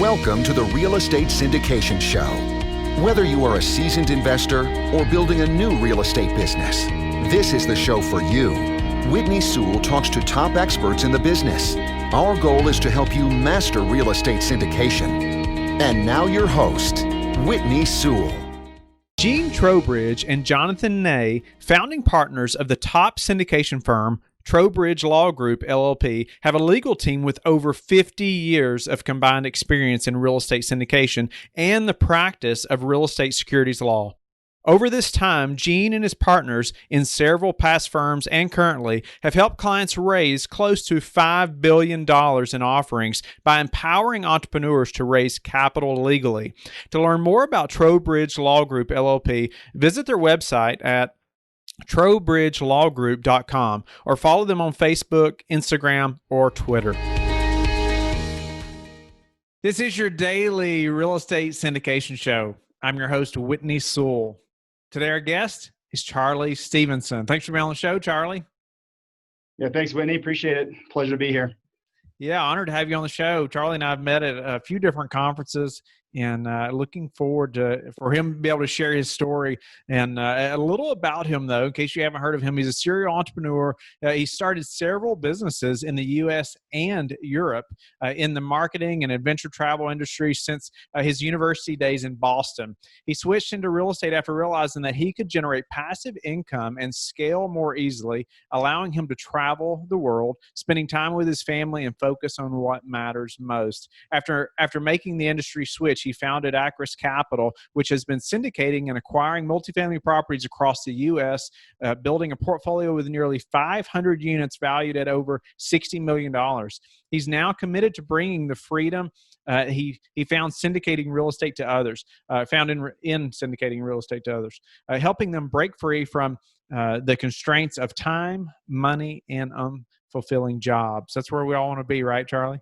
Welcome to the Real Estate Syndication Show. Whether you are a seasoned investor or building a new real estate business, this is the show for you. Whitney Sewell talks to top experts in the business. Our goal is to help you master real estate syndication. And now your host, Whitney Sewell. Gene Trowbridge and Jonathan Ney, founding partners of the top syndication firm, Trowbridge Law Group, LLP, have a legal team with over 50 years of combined experience in real estate syndication and the practice of real estate securities law. Over this time, Gene and his partners in several past firms and currently have helped clients raise close to $5 billion in offerings by empowering entrepreneurs to raise capital legally. To learn more about Trowbridge Law Group, LLP, visit their website at trowbridgelawgroup.com or follow them on Facebook, Instagram, or Twitter. This is your daily real estate syndication show. I'm your host, Whitney Sewell. Today, our guest is Charlie Stevenson. Thanks for being on the show, Charlie. Yeah, thanks, Whitney. Appreciate it. Pleasure to be here. Yeah, honored to have you on the show. Charlie and I have met at a few different conferences, and looking forward for him to be able to share his story. And a little about him, though, in case you haven't heard of him, he's a serial entrepreneur. He started several businesses in the U.S. and Europe in the marketing and adventure travel industry since his university days in Boston. He switched into real estate after realizing that he could generate passive income and scale more easily, allowing him to travel the world, spending time with his family, and focus on what matters most. After making the industry switch, he founded Akras Capital, which has been syndicating and acquiring multifamily properties across the U.S., building a portfolio with nearly 500 units valued at over $60 million. He's now committed to bringing the freedom he found syndicating real estate to others, in syndicating real estate to others, helping them break free from the constraints of time, money, and unfulfilling jobs. That's where we all want to be, right, Charlie?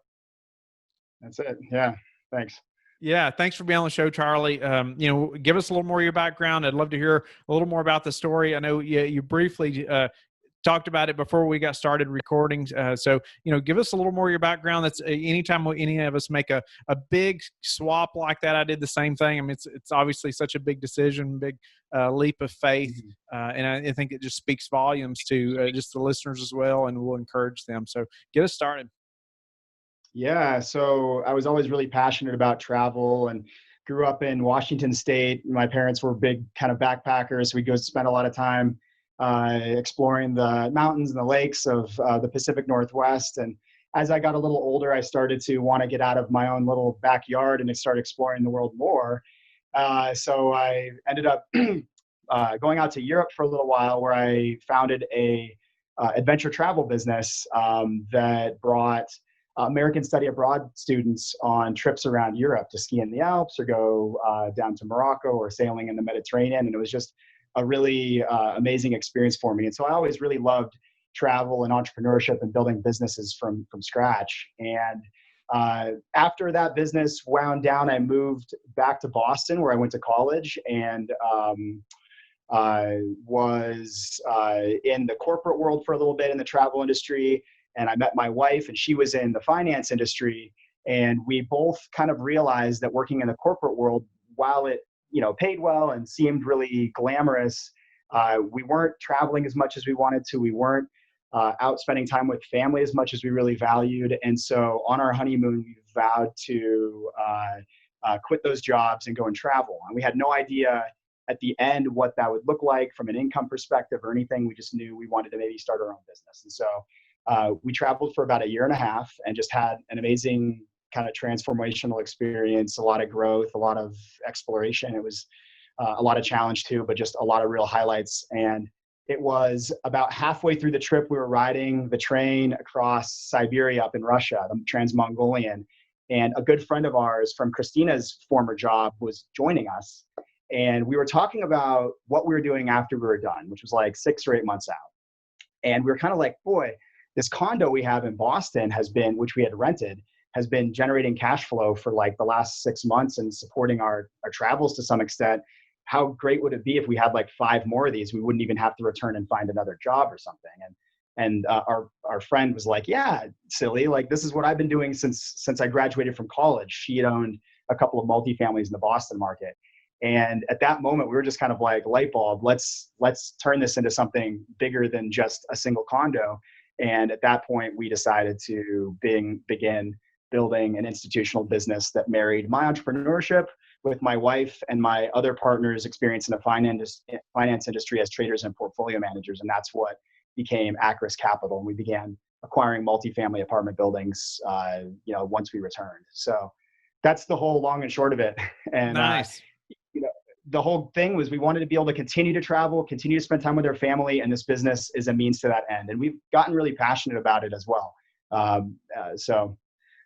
That's it. Yeah. Thanks. Yeah, thanks for being on the show, Charlie. Give us a little more of your background. I'd love to hear a little more about the story. I know you briefly talked about it before we got started recording. So give us a little more of your background. That's anytime any of us make a big swap like that, I did the same thing. I mean, it's obviously such a big decision, big leap of faith. And I think it just speaks volumes to just the listeners as well, and we'll encourage them. So get us started. Yeah. So I was always really passionate about travel and grew up in Washington State. My parents were big kind of backpackers. We'd go spend a lot of time exploring the mountains and the lakes of the Pacific Northwest. And as I got a little older, I started to want to get out of my own little backyard and start exploring the world more. So I ended up going out to Europe for a little while, where I founded a adventure travel business that brought American study abroad students on trips around Europe to ski in the Alps or go down to Morocco or sailing in the Mediterranean. And it was just a really amazing experience for me. And so I always really loved travel and entrepreneurship and building businesses from scratch. And after that business wound down, I moved back to Boston, where I went to college, and I was in the corporate world for a little bit in the travel industry. And I met my wife, and she was in the finance industry. And we both kind of realized that working in the corporate world, while it paid well and seemed really glamorous, we weren't traveling as much as we wanted to. We weren't out spending time with family as much as we really valued. And so on our honeymoon, we vowed to quit those jobs and go and travel. And we had no idea at the end what that would look like from an income perspective or anything. We just knew we wanted to maybe start our own business. And so we traveled for about a year and a half and just had an amazing kind of transformational experience, a lot of growth, a lot of exploration. It was a lot of challenge too, but just a lot of real highlights. And it was about halfway through the trip, we were riding the train across Siberia up in Russia, the Trans-Mongolian. And a good friend of ours from Christina's former job was joining us. And we were talking about what we were doing after we were done, which was like 6 or 8 months out. And we were kind of like, boy, this condo we have in Boston which we had rented, has been generating cash flow for like the last 6 months and supporting our travels to some extent. How great would it be if we had like 5 more of these? We wouldn't even have to return and find another job or something. And our friend was like, yeah, silly. Like, this is what I've been doing since I graduated from college. She had owned a couple of multifamilies in the Boston market. And at that moment, we were just kind of like, light bulb, let's turn this into something bigger than just a single condo. And at that point, we decided to begin building an institutional business that married my entrepreneurship with my wife and my other partners' experience in the finance industry as traders and portfolio managers. And that's what became Akras Capital. And we began acquiring multifamily apartment buildings, once we returned. So that's the whole long and short of it. And Nice. The whole thing was we wanted to be able to continue to travel, continue to spend time with our family, and this business is a means to that end. And we've gotten really passionate about it as well. So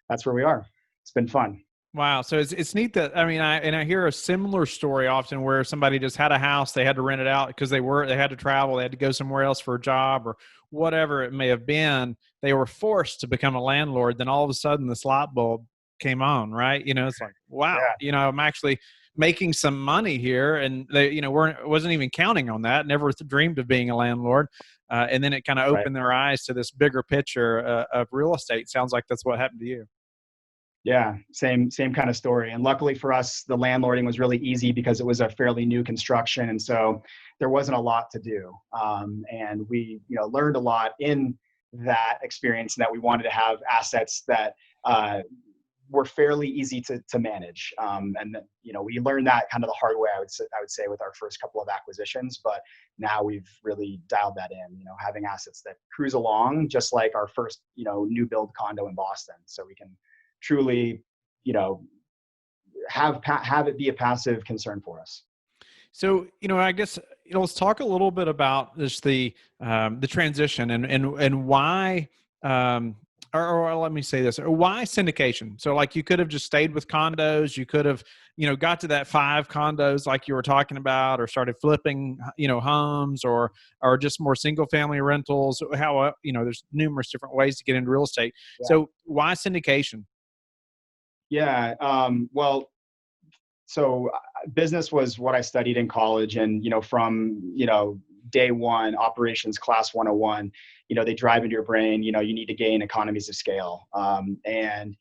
that's where we are. It's been fun. Wow. So it's neat that, I mean, I hear a similar story often where somebody just had a house, they had to rent it out because they had to travel, they had to go somewhere else for a job or whatever it may have been. They were forced to become a landlord. Then all of a sudden this light bulb came on, right? It's like, wow, I'm actually making some money here. And they, wasn't even counting on that. Never dreamed of being a landlord. And then it kind of opened their eyes to this bigger picture of real estate. Sounds like that's what happened to you. Yeah, same kind of story. And luckily for us, the landlording was really easy because it was a fairly new construction. And so there wasn't a lot to do. And we, learned a lot in that experience, and that we wanted to have assets that were fairly easy to manage. And we learned that kind of the hard way, I would say with our first couple of acquisitions, but now we've really dialed that in, having assets that cruise along, just like our first, new build condo in Boston. So we can truly, have it be a passive concern for us. So, I guess, let's talk a little bit about just the transition and why, or let me say this, or why syndication? So like you could have just stayed with condos. You could have, got to that 5 condos like you were talking about, or started flipping, homes or just more single family rentals. How, there's numerous different ways to get into real estate. Yeah. So why syndication? Yeah. So business was what I studied in college, and, from, day one, operations class 101, they drive into your brain, you need to gain economies of scale, and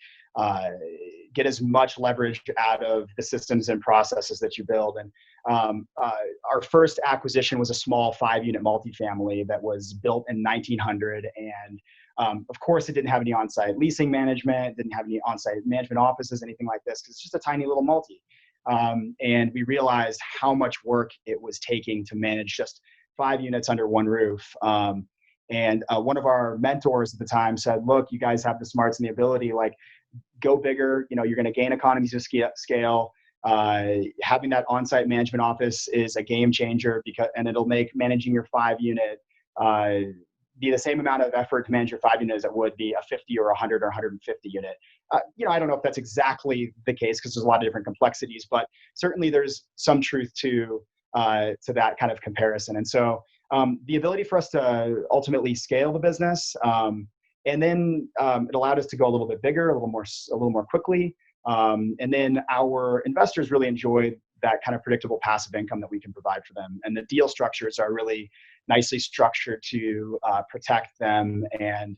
get as much leverage out of the systems and processes that you build. And our first acquisition was a small 5-unit multifamily that was built in 1900. And of course, it didn't have any on-site leasing management, didn't have any on-site management offices, anything like this, because it's just a tiny little multi. And we realized how much work it was taking to manage just 5 units under one roof. And one of our mentors at the time said, look, you guys have the smarts and the ability, like, go bigger. You're going to gain economies of scale. Having that on-site management office is a game changer, and it'll make managing your 5-unit be the same amount of effort to manage your 5 unit as it would be a 50 or 100 or 150 unit. I don't know if that's exactly the case because there's a lot of different complexities, but certainly there's some truth to that kind of comparison. And so the ability for us to ultimately scale the business, and then it allowed us to go a little bit bigger, a little more quickly. And then our investors really enjoyed that kind of predictable passive income that we can provide for them. And the deal structures are really nicely structured to protect them and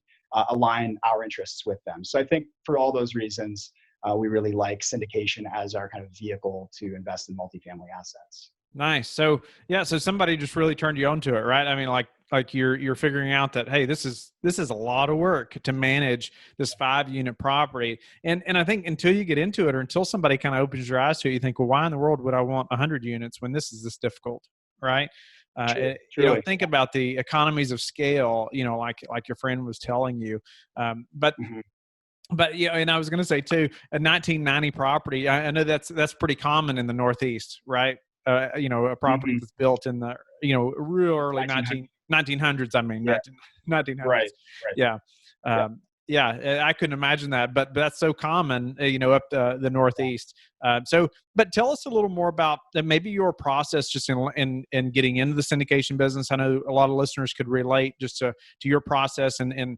align our interests with them. So I think for all those reasons, we really like syndication as our kind of vehicle to invest in multifamily assets. Nice. So yeah, so somebody just really turned you on to it, right? I mean, like you're figuring out that, hey, this is a lot of work to manage this 5-unit property. And I think until you get into it, or until somebody kind of opens your eyes to it, you think, well, why in the world would I want 100 units when this is this difficult, right? Think about the economies of scale, like your friend was telling you. But and I was going to say too, a 1990 property, I know that's pretty common in the Northeast, right? A property that's built in the, real early 1900s. I mean, 1900s. Right. Yeah. I couldn't imagine that, but that's so common, up the Northeast. But tell us a little more about maybe your process just in getting into the syndication business. I know a lot of listeners could relate just to your process and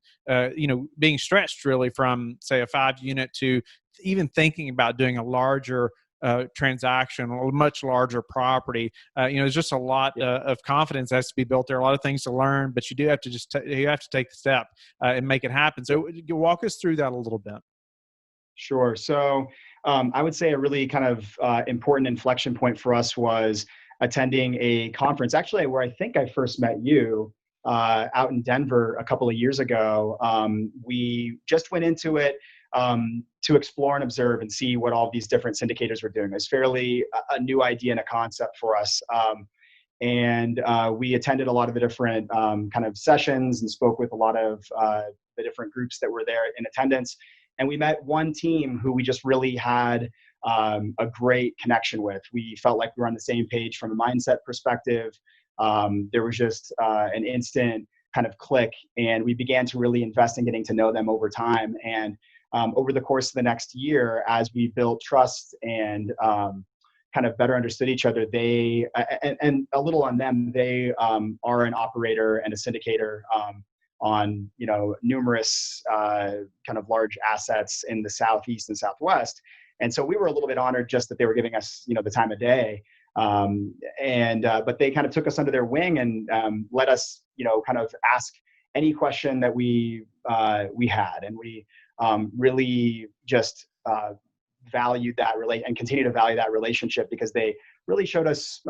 being stretched really from, say, a 5-unit to even thinking about doing a larger transaction, a much larger property. There's just a lot of confidence that has to be built there, a lot of things to learn, but you do have to you have to take the step and make it happen. So walk us through that a little bit. Sure. So I would say a really kind of important inflection point for us was attending a conference, actually, where I think I first met you out in Denver a couple of years ago. We just went into it to explore and observe and see what all these different syndicators were doing. It's fairly a new idea and a concept for us. And we attended a lot of the different kind of sessions and spoke with a lot of the different groups that were there in attendance. And we met one team who we just really had a great connection with. We felt like we were on the same page from a mindset perspective. There was just an instant kind of click, and we began to really invest in getting to know them over time. And over the course of the next year, as we built trust and kind of better understood each other, and a little on them, they are an operator and a syndicator on numerous kind of large assets in the Southeast and Southwest. And so we were a little bit honored just that they were giving us the time of day. But they kind of took us under their wing and let us kind of ask any question that we had, and we really just valued that and continue to value that relationship, because they really showed us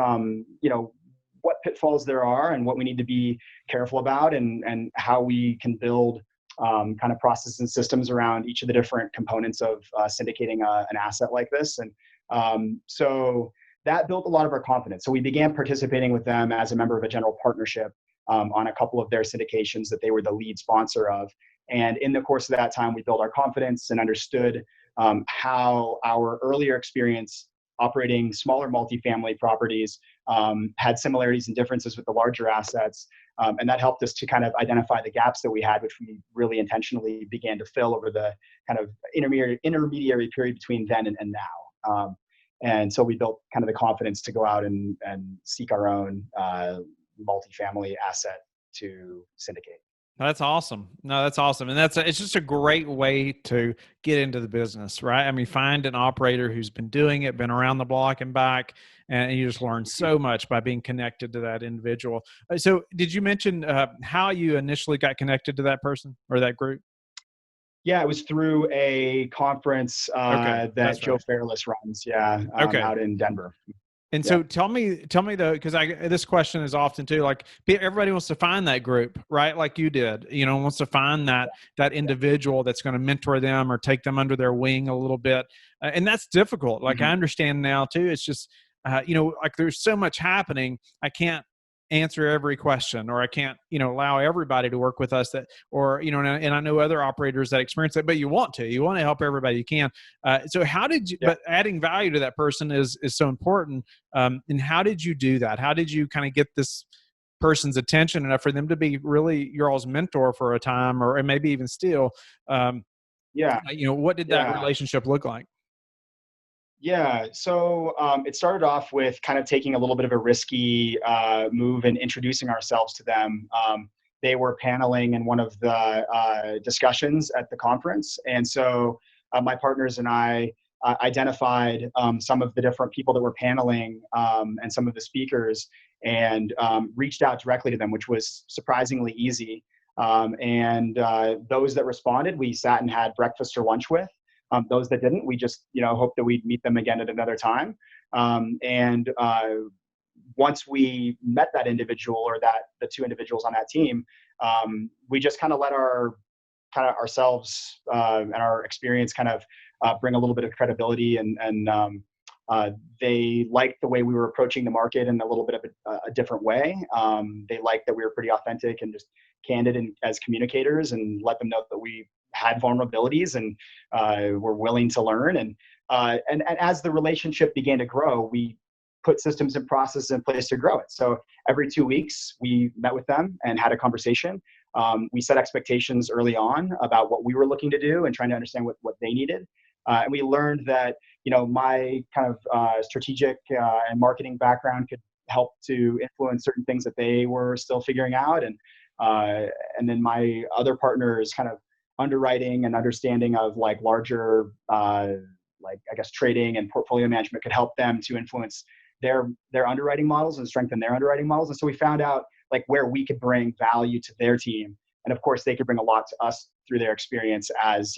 what pitfalls there are and what we need to be careful about, and how we can build kind of processes and systems around each of the different components of syndicating an asset like this. And so that built a lot of our confidence. So we began participating with them as a member of a general partnership on a couple of their syndications that they were the lead sponsor of. And in the course of that time, we built our confidence and understood how our earlier experience operating smaller multifamily properties had similarities and differences with the larger assets. And that helped us to kind of identify the gaps that we had, which we really intentionally began to fill over the kind of intermediary period between then and now. And so we built kind of the confidence to go out and seek our own multifamily asset to syndicate. That's awesome. No, that's awesome. And it's just a great way to get into the business, right? I mean, find an operator who's been doing it, been around the block and back, and you just learn so much by being connected to that individual. So did you mention how you initially got connected to that person or that group? Yeah, it was through a conference that Joe Fairless runs. Yeah, out in Denver. And so tell me though, because this question is often too, like everybody wants to find that group, right? Like you did, wants to find that individual that's going to mentor them or take them under their wing a little bit, and that's difficult. Like I understand now too. It's just like there's so much happening. I can't answer every question, or I can't allow everybody to work with us and I know other operators that experience that, but you want to help everybody you can. So how did you but adding value to that person is so important, and how did you do that? How did you kind of get this person's attention enough for them to be really your all's mentor for a time, or maybe even still what did that relationship look like? Yeah, so it started off with kind of taking a little bit of a risky move and introducing ourselves to them. They were paneling in one of the discussions at the conference. And so my partners and I identified some of the different people that were paneling and some of the speakers, and reached out directly to them, which was surprisingly easy. And those that responded, we sat and had breakfast or lunch with. Those that didn't, we just, hoped that we'd meet them again at another time. And once we met that individual, or the two individuals on that team, we just kind of let ourselves and our experience kind of bring a little bit of credibility, and they liked the way we were approaching the market in a little bit of a different way. They liked that we were pretty authentic and just candid as communicators, and let them know that we had vulnerabilities and were willing to learn. And as the relationship began to grow, we put systems and processes in place to grow it. So every 2 weeks, we met with them and had a conversation. We set expectations early on about what we were looking to do and trying to understand what they needed. And we learned that, my kind of strategic and marketing background could help to influence certain things that they were still figuring out. And then my other partners kind of underwriting and understanding of like larger like, I guess, trading and portfolio management could help them to influence their underwriting models and strengthen their underwriting models. And so we found out like where we could bring value to their team. And of course, they could bring a lot to us through their experience as,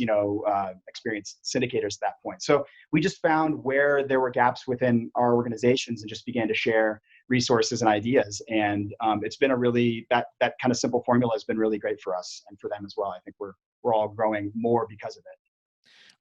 experienced syndicators at that point. So we just found where there were gaps within our organizations and just began to share resources and ideas. And it's been a really, that kind of simple formula has been really great for us and for them as well. I think we're all growing more because of it.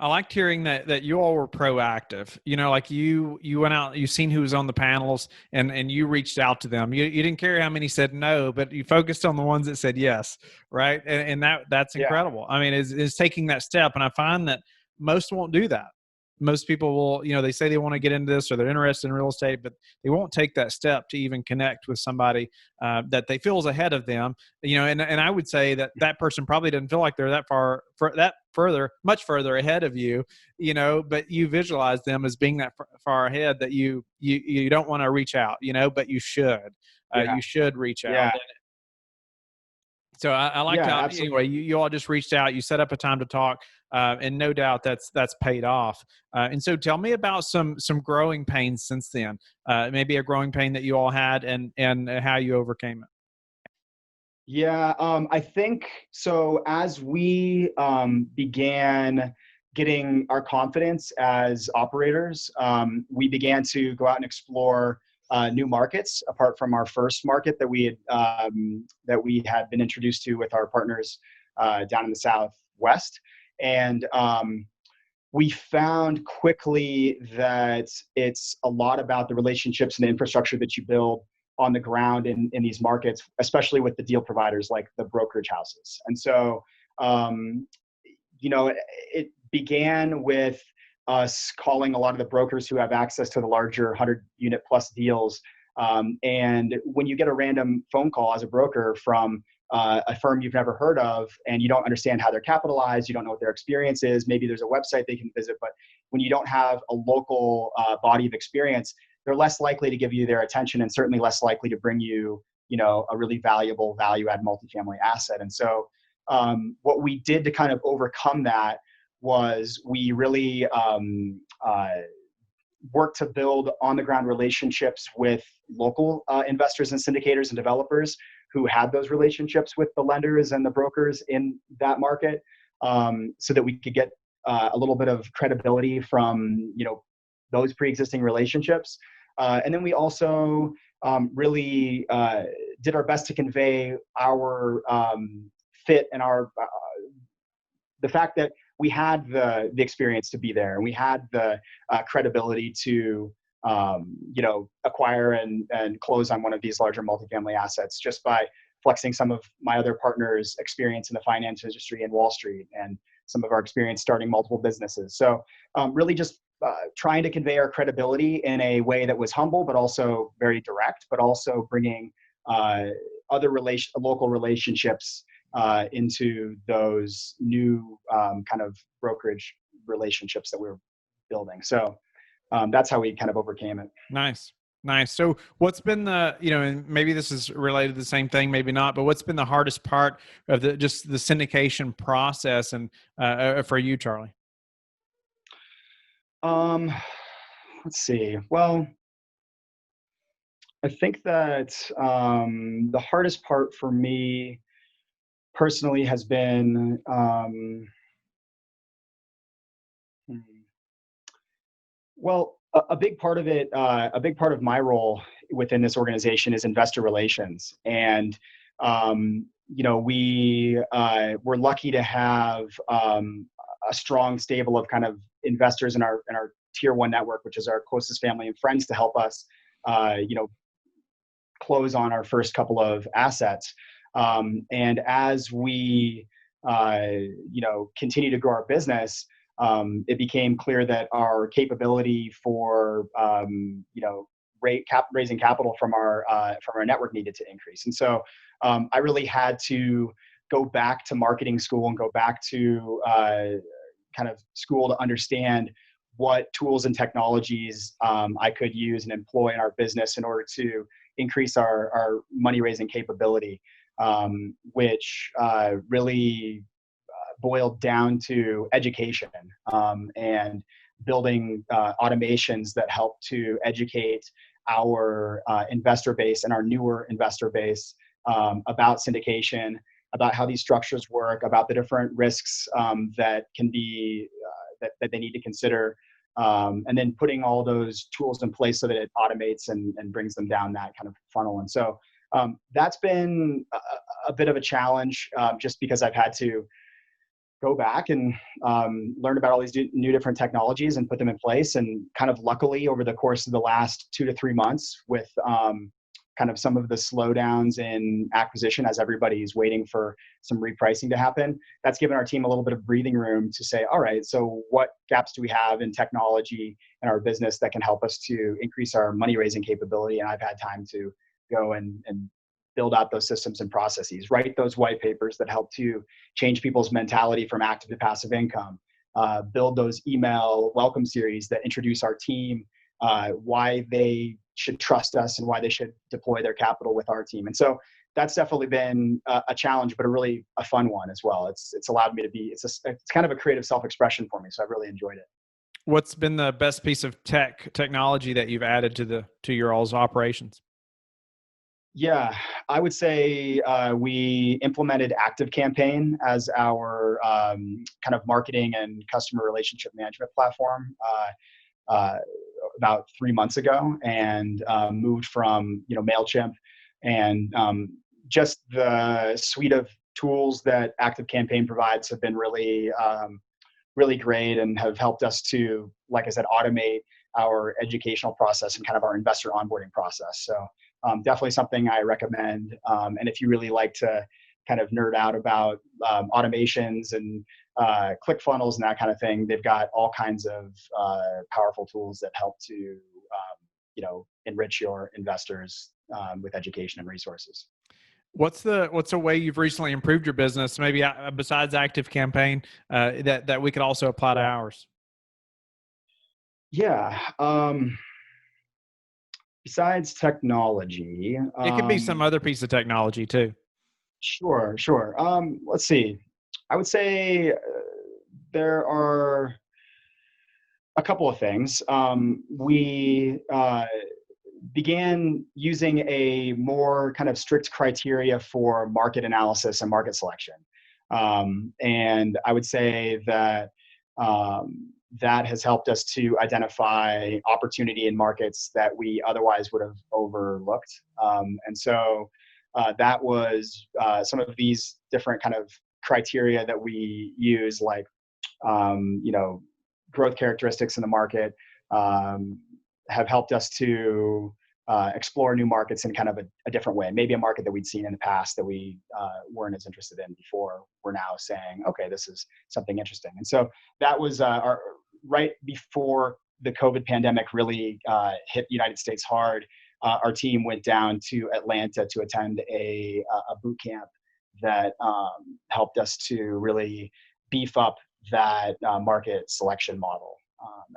I liked hearing that you all were proactive. Like you went out, you seen who was on the panels, and you reached out to them. You didn't care how many said no, but you focused on the ones that said yes, right? And that's incredible. Yeah. I mean, is taking that step, and I find that most won't do that. Most people will, they say they want to get into this or they're interested in real estate, but they won't take that step to even connect with somebody that they feel is ahead of them. And I would say that person probably doesn't feel like they're much further ahead of you, but you visualize them as being that far ahead that you don't want to reach out, but you should. You should reach out. Yeah. So I like how, anyway, you all just reached out, you set up a time to talk, and no doubt that's paid off. And so tell me about some growing pains since then, maybe a growing pain that you all had and how you overcame it. Yeah, I think so. As we began getting our confidence as operators, we began to go out and explore new markets apart from our first market that we had been introduced to with our partners down in the Southwest. And we found quickly that it's a lot about the relationships and the infrastructure that you build on the ground in these markets, especially with the deal providers like the brokerage houses. And so, it began with us calling a lot of the brokers who have access to the larger 100-unit plus deals. And when you get a random phone call as a broker from a firm you've never heard of, and you don't understand how they're capitalized, you don't know what their experience is, maybe there's a website they can visit, but when you don't have a local body of experience, they're less likely to give you their attention and certainly less likely to bring you, a really valuable value-add multifamily asset. And so what we did to kind of overcome that was we really worked to build on-the-ground relationships with local investors and syndicators and developers who had those relationships with the lenders and the brokers in that market, so that we could get a little bit of credibility from, those pre-existing relationships. And then we also really did our best to convey our fit and the fact that we had the experience to be there, and we had the credibility to acquire and close on one of these larger multifamily assets just by flexing some of my other partners' experience in the finance industry and Wall Street and some of our experience starting multiple businesses. So really just trying to convey our credibility in a way that was humble, but also very direct, but also bringing other local relationships into those new kind of brokerage relationships that we were building. So that's how we kind of overcame it. Nice. So what's been and maybe this is related to the same thing, maybe not, but what's been the hardest part of the syndication process and for you, Charlie? Let's see. Well, I think that the hardest part for me personally has been a big part of it, a big part of my role within this organization is investor relations. And, we're lucky to have a strong stable of kind of investors in our tier one network, which is our closest family and friends, to help us, close on our first couple of assets. And as we, continue to grow our business, it became clear that our capability for, raising capital from our network needed to increase. And so I really had to go back to marketing school and go back to kind of school to understand what tools and technologies I could use and employ in our business in order to increase our money raising capability, which really boiled down to education, and building automations that help to educate our investor base and our newer investor base about syndication, about how these structures work, about the different risks that can be that they need to consider, and then putting all those tools in place so that it automates and brings them down that kind of funnel. And so that's been a bit of a challenge, just because I've had to go back and learn about all these new different technologies and put them in place. And kind of luckily over the course of the last 2 to 3 months, with kind of some of the slowdowns in acquisition as everybody's waiting for some repricing to happen, that's given our team a little bit of breathing room to say, all right, so what gaps do we have in technology in our business that can help us to increase our money raising capability? And I've had time to go and build out those systems and processes, write those white papers that help to change people's mentality from active to passive income, build those email welcome series that introduce our team, why they should trust us and why they should deploy their capital with our team. And so that's definitely been a challenge, but a fun one as well. It's allowed me to be, it's kind of a creative self-expression for me. So I've really enjoyed it. What's been the best piece of technology that you've added to your all's operations? Yeah, I would say we implemented Active Campaign as our kind of marketing and customer relationship management platform about 3 months ago, and moved from MailChimp, and just the suite of tools that Active Campaign provides have been really really great, and have helped us to, like I said, automate our educational process and kind of our investor onboarding process. So definitely something I recommend. And if you really like to kind of nerd out about automations and ClickFunnels and that kind of thing, they've got all kinds of powerful tools that help to enrich your investors with education and resources. What's a way you've recently improved your business, maybe besides Active Campaign, that we could also apply to ours? Yeah. Besides technology, It could be some other piece of technology too. Sure. Let's see. I would say there are a couple of things. We began using a more kind of strict criteria for market analysis and market selection. And I would say that that has helped us to identify opportunity in markets that we otherwise would have overlooked. And so that was some of these different kind of criteria that we use, like, growth characteristics in the market, have helped us to explore new markets in kind of a different way. Maybe a market that we'd seen in the past that we weren't as interested in before. We're now saying, okay, this is something interesting. And so that was right before the COVID pandemic really hit the United States hard. Our team went down to Atlanta to attend a boot camp that helped us to really beef up that market selection model.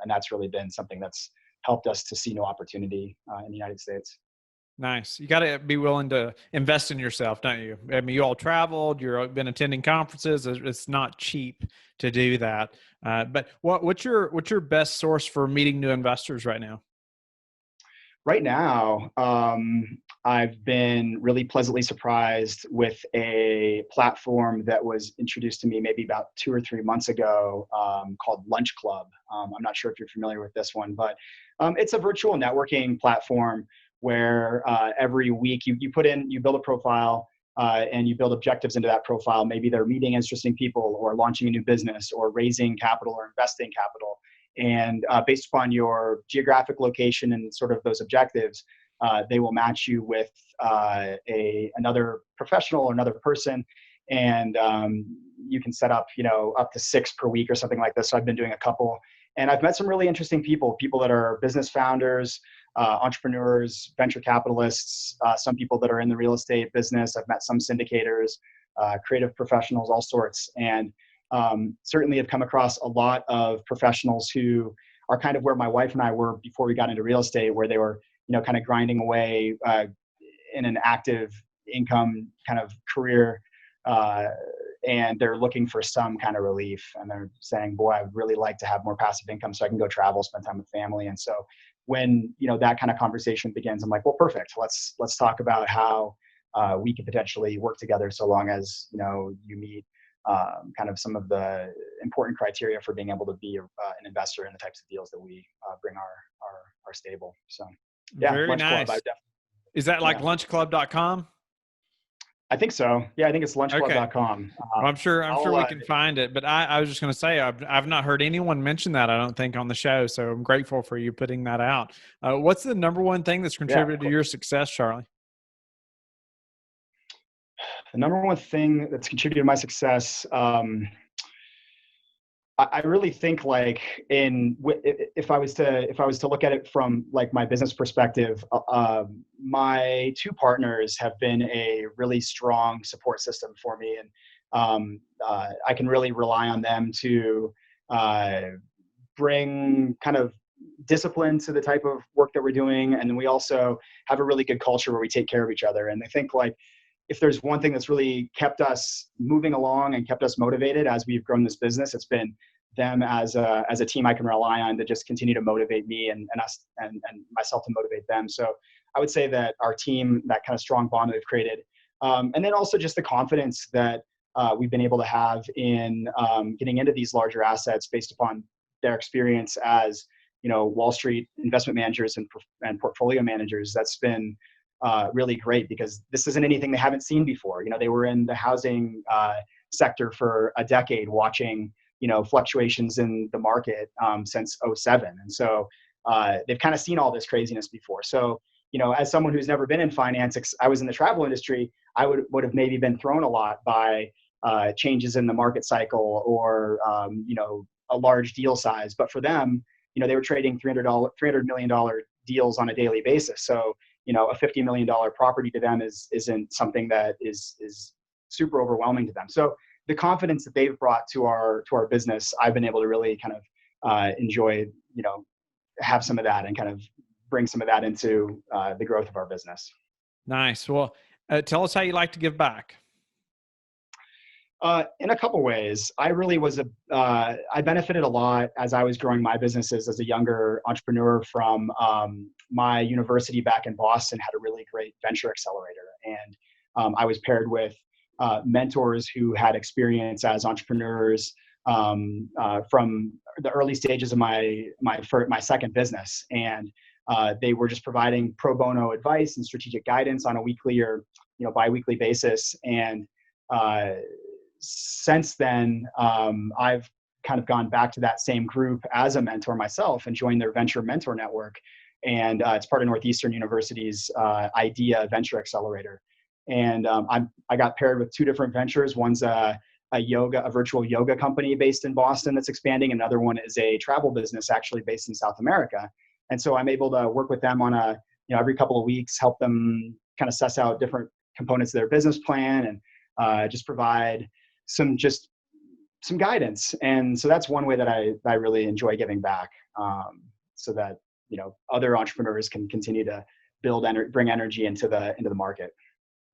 And that's really been something that's helped us to see new opportunity in the United States. Nice. You got to be willing to invest in yourself, don't you? I mean, you all traveled, you've been attending conferences. It's not cheap to do that. But what's your best source for meeting new investors right now? Right now, I've been really pleasantly surprised with a platform that was introduced to me maybe about 2 or 3 months ago, called Lunch Club. I'm not sure if you're familiar with this one, but it's a virtual networking platform where every week you build a profile, and you build objectives into that profile. Maybe they're meeting interesting people, or launching a new business, or raising capital, or investing capital. And based upon your geographic location and sort of those objectives, they will match you with another professional or another person. And you can set up, up to 6 per week or something like this. So I've been doing a couple, and I've met some really interesting people that are business founders, entrepreneurs, venture capitalists, some people that are in the real estate business. I've met some syndicators, creative professionals, all sorts. And certainly have come across a lot of professionals who are kind of where my wife and I were before we got into real estate, where they were, kind of grinding away in an active income kind of career and they're looking for some kind of relief, and they're saying, boy, I'd really like to have more passive income so I can go travel, spend time with family. And so when, that kind of conversation begins, I'm like, well, perfect. Let's talk about how we could potentially work together, so long as, you meet kind of some of the important criteria for being able to be an investor in the types of deals that we bring our stable. So yeah, Very Lunch Club. nice. Is that like lunchclub.com? I think so. Yeah, I think it's Okay. lunchclub.com. Well, I'm sure we can find it, but I was just going to say, I've not heard anyone mention that, I don't think, on the show. So I'm grateful for you putting that out. What's the number one thing that's contributed to your success, Charlie? The number one thing that's contributed to my success, I really think, like, if I was to look at it from like my business perspective, my two partners have been a really strong support system for me, and I can really rely on them to bring kind of discipline to the type of work that we're doing, and then we also have a really good culture where we take care of each other. And I think, like, if there's one thing that's really kept us moving along and kept us motivated as we've grown this business, it's been them as a team I can rely on to just continue to motivate me and us and myself to motivate them. So I would say that our team, that kind of strong bond that we've created, and then also just the confidence that we've been able to have in getting into these larger assets based upon their experience as Wall Street investment managers and portfolio managers. That's been really great, because this isn't anything they haven't seen before. They were in the housing sector for a decade, watching fluctuations in the market since '07, and so they've kind of seen all this craziness before. So as someone who's never been in finance, I was in the travel industry. I would have maybe been thrown a lot by changes in the market cycle, or a large deal size. But for them, they were trading $300 million deals on a daily basis. So a $50 million property to them isn't something that is super overwhelming to them. So the confidence that they've brought to our business, I've been able to really kind of enjoy, have some of that and kind of bring some of that into the growth of our business. Nice. Well, tell us how you like to give back. In a couple ways. I really I benefited a lot as I was growing my businesses as a younger entrepreneur from my university back in Boston had a really great venture accelerator. And I was paired with mentors who had experience as entrepreneurs from the early stages of my second business. And they were just providing pro bono advice and strategic guidance on a weekly or biweekly basis. And since then, I've kind of gone back to that same group as a mentor myself and joined their venture mentor network. And it's part of Northeastern University's IDEA Venture Accelerator. And I got paired with two different ventures. One's a virtual yoga company based in Boston that's expanding. Another one is a travel business actually based in South America. And so I'm able to work with them on every couple of weeks, help them kind of suss out different components of their business plan, and just provide some guidance. And so that's one way that I really enjoy giving back, so that other entrepreneurs can continue to bring energy into the market.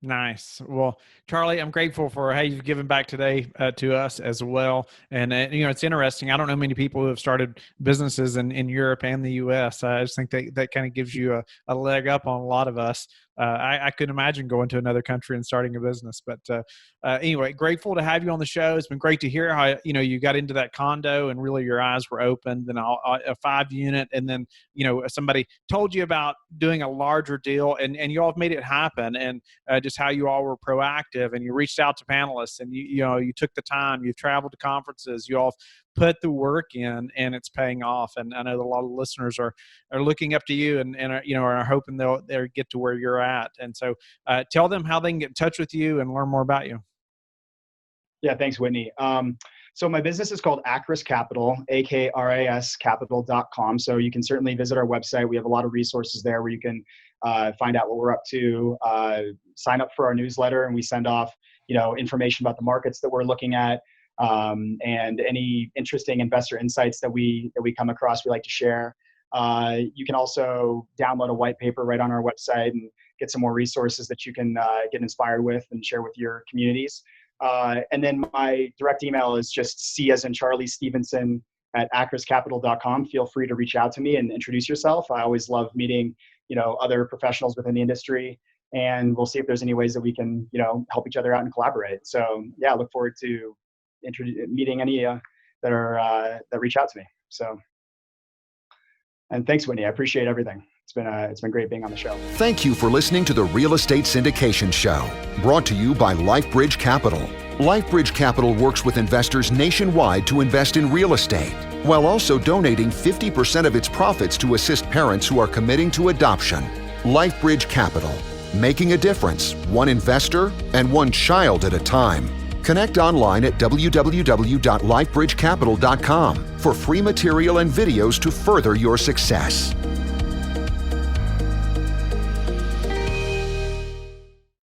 Nice. Well, Charlie, I'm grateful for how you've given back today to us as well. And, it's interesting. I don't know many people who have started businesses in Europe and the US. I just think that kind of gives you a leg up on a lot of us. I couldn't imagine going to another country and starting a business. But anyway, grateful to have you on the show. It's been great to hear how you got into that condo and really your eyes were opened. Then a 5-unit, and then somebody told you about doing a larger deal, and you all have made it happen. And just how you all were proactive, and you reached out to panelists, and you took the time. You've traveled to conferences. You all put the work in, and it's paying off. And I know that a lot of listeners are looking up to you, and are hoping they'll get to where you're at. And so tell them how they can get in touch with you and learn more about you. Yeah, thanks, Whitney. So my business is called Akras Capital, AKRAS capital.com. So you can certainly visit our website. We have a lot of resources there where you can find out what we're up to, sign up for our newsletter, and we send off, information about the markets that we're looking at, and any interesting investor insights that we come across, we like to share. You can also download a white paper right on our website and get some more resources that you can get inspired with and share with your communities. And then my direct email is just C as in Charlie Stevenson at akrascapital.com. Feel free to reach out to me and introduce yourself. I always love meeting, other professionals within the industry, and we'll see if there's any ways that we can, help each other out and collaborate. So yeah, I look forward to meeting any that reach out to me. So, and thanks, Whitney. I appreciate everything. It's been great being on the show. Thank you for listening to the Real Estate Syndication Show, brought to you by LifeBridge Capital. LifeBridge Capital works with investors nationwide to invest in real estate, while also donating 50% of its profits to assist parents who are committing to adoption. LifeBridge Capital, making a difference, one investor and one child at a time. Connect online at www.lifebridgecapital.com for free material and videos to further your success.